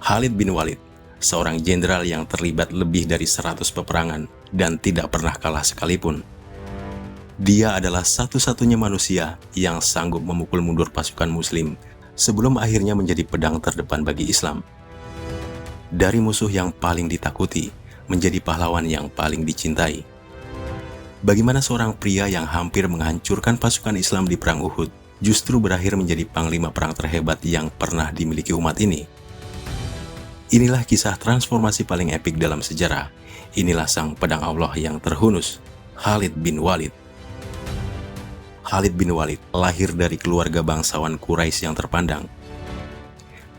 Khalid bin Walid, seorang jenderal yang terlibat lebih dari 100 peperangan dan tidak pernah kalah sekalipun. Dia adalah satu-satunya manusia yang sanggup memukul mundur pasukan Muslim sebelum akhirnya menjadi pedang terdepan bagi Islam. Dari musuh yang paling ditakuti, menjadi pahlawan yang paling dicintai. Bagaimana seorang pria yang hampir menghancurkan pasukan Islam di Perang Uhud justru berakhir menjadi panglima perang terhebat yang pernah dimiliki umat ini? Inilah kisah transformasi paling epik dalam sejarah. Inilah sang pedang Allah yang terhunus, Khalid bin Walid. Khalid bin Walid lahir dari keluarga bangsawan Quraisy yang terpandang.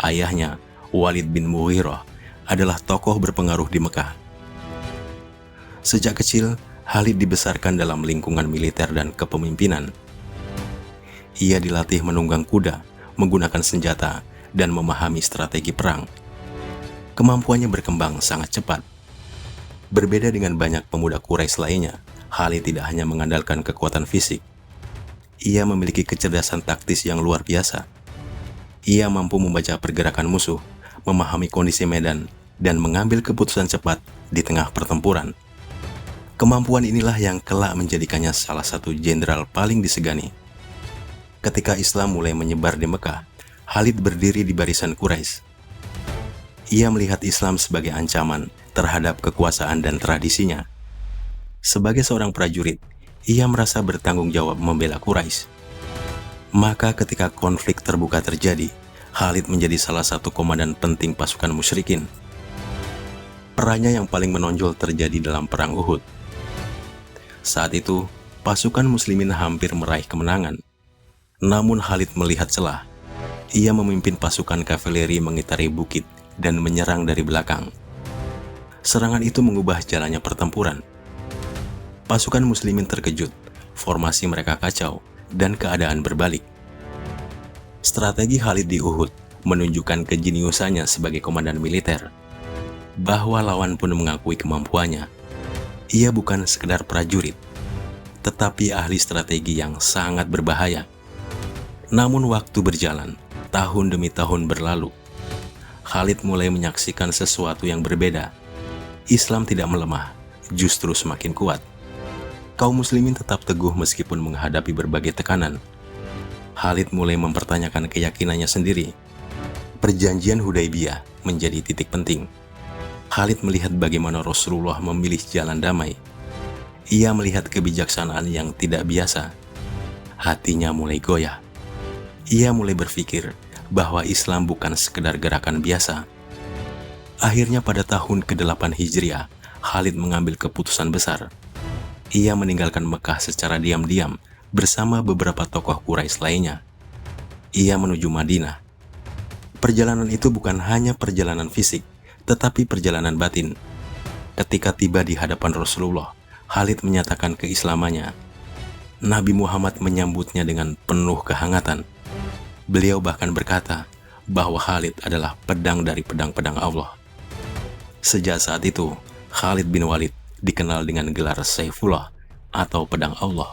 Ayahnya, Walid bin Mughirah, adalah tokoh berpengaruh di Mekah. Sejak kecil, Khalid dibesarkan dalam lingkungan militer dan kepemimpinan. Ia dilatih menunggang kuda, menggunakan senjata, dan memahami strategi perang. Kemampuannya berkembang sangat cepat. Berbeda dengan banyak pemuda Quraisy lainnya, Khalid tidak hanya mengandalkan kekuatan fisik. Ia memiliki kecerdasan taktis yang luar biasa. Ia mampu membaca pergerakan musuh, memahami kondisi medan, dan mengambil keputusan cepat di tengah pertempuran. Kemampuan inilah yang kelak menjadikannya salah satu jenderal paling disegani. Ketika Islam mulai menyebar di Mekah, Khalid berdiri di barisan Quraisy. Ia melihat Islam sebagai ancaman terhadap kekuasaan dan tradisinya. Sebagai seorang prajurit, ia merasa bertanggung jawab membela Quraisy. Maka ketika konflik terbuka terjadi, Khalid menjadi salah satu komandan penting pasukan musyrikin. Perannya yang paling menonjol terjadi dalam Perang Uhud. Saat itu, pasukan muslimin hampir meraih kemenangan. Namun Khalid melihat celah. Ia memimpin pasukan kavaleri mengitari bukit dan menyerang dari belakang. Serangan itu mengubah jalannya pertempuran. Pasukan muslimin terkejut, formasi mereka kacau, dan keadaan berbalik. Strategi Khalid di Uhud menunjukkan kejeniusannya sebagai komandan militer, bahwa lawan pun mengakui kemampuannya. Ia bukan sekedar prajurit, tetapi ahli strategi yang sangat berbahaya. Namun waktu berjalan, tahun demi tahun berlalu. Khalid mulai menyaksikan sesuatu yang berbeda. Islam tidak melemah, justru semakin kuat. Kaum muslimin tetap teguh meskipun menghadapi berbagai tekanan. Khalid mulai mempertanyakan keyakinannya sendiri. Perjanjian Hudaybiyah menjadi titik penting. Khalid melihat bagaimana Rasulullah memilih jalan damai. Ia melihat kebijaksanaan yang tidak biasa. Hatinya mulai goyah. Ia mulai berpikir bahwa Islam bukan sekedar gerakan biasa. Akhirnya pada tahun ke-8 Hijriah, Khalid mengambil keputusan besar. Ia meninggalkan Mekah secara diam-diam bersama beberapa tokoh Quraisy lainnya. Ia menuju Madinah. Perjalanan itu bukan hanya perjalanan fisik, tetapi perjalanan batin. Ketika tiba di hadapan Rasulullah, Khalid menyatakan keislamannya. Nabi Muhammad menyambutnya dengan penuh kehangatan. Beliau bahkan berkata bahwa Khalid adalah pedang dari pedang-pedang Allah. Sejak saat itu, Khalid bin Walid dikenal dengan gelar Saifullah atau pedang Allah.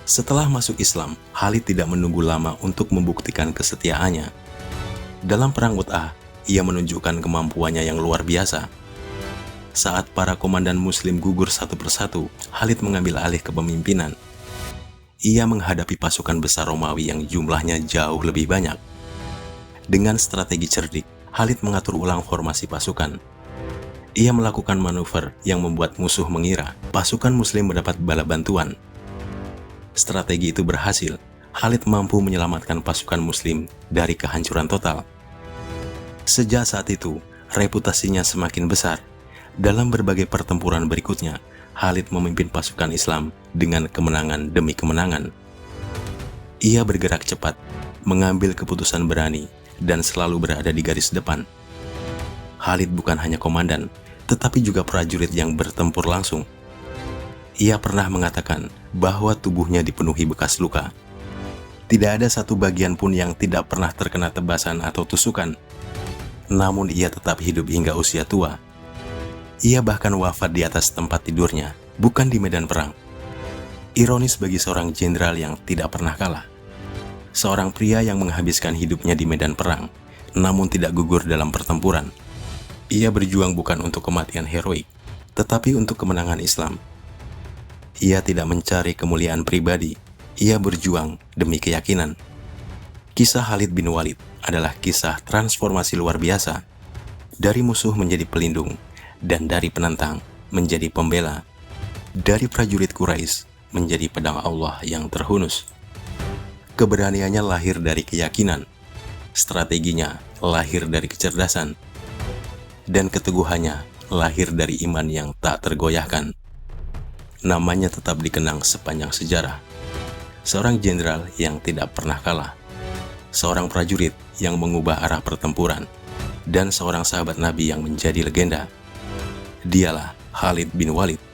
Setelah masuk Islam, Khalid tidak menunggu lama untuk membuktikan kesetiaannya. Dalam Perang Mu'tah, ia menunjukkan kemampuannya yang luar biasa. Saat para komandan Muslim gugur satu persatu, Khalid mengambil alih kepemimpinan. Ia menghadapi pasukan besar Romawi yang jumlahnya jauh lebih banyak. Dengan strategi cerdik, Khalid mengatur ulang formasi pasukan. Ia melakukan manuver yang membuat musuh mengira pasukan Muslim mendapat bala bantuan. Strategi itu berhasil. Khalid mampu menyelamatkan pasukan Muslim dari kehancuran total. Sejak saat itu, reputasinya semakin besar. Dalam berbagai pertempuran berikutnya, Khalid memimpin pasukan Islam dengan kemenangan demi kemenangan. Ia bergerak cepat, mengambil keputusan berani, dan selalu berada di garis depan. Khalid bukan hanya komandan, tetapi juga prajurit yang bertempur langsung. Ia pernah mengatakan bahwa tubuhnya dipenuhi bekas luka. Tidak ada satu bagian pun yang tidak pernah terkena tebasan atau tusukan. Namun ia tetap hidup hingga usia tua. Ia bahkan wafat di atas tempat tidurnya, bukan di medan perang. Ironis bagi seorang jenderal yang tidak pernah kalah. Seorang pria yang menghabiskan hidupnya di medan perang, namun tidak gugur dalam pertempuran. Ia berjuang bukan untuk kematian heroik, tetapi untuk kemenangan Islam. Ia tidak mencari kemuliaan pribadi, ia berjuang demi keyakinan. Kisah Khalid bin Walid adalah kisah transformasi luar biasa, dari musuh menjadi pelindung, dan dari penentang menjadi pembela, dari prajurit Quraisy menjadi pedang Allah yang terhunus. Keberaniannya lahir dari keyakinan, strateginya lahir dari kecerdasan, dan keteguhannya lahir dari iman yang tak tergoyahkan. Namanya tetap dikenang sepanjang sejarah. Seorang jenderal yang tidak pernah kalah, seorang prajurit yang mengubah arah pertempuran, dan seorang sahabat Nabi yang menjadi legenda. Dialah Khalid bin Walid.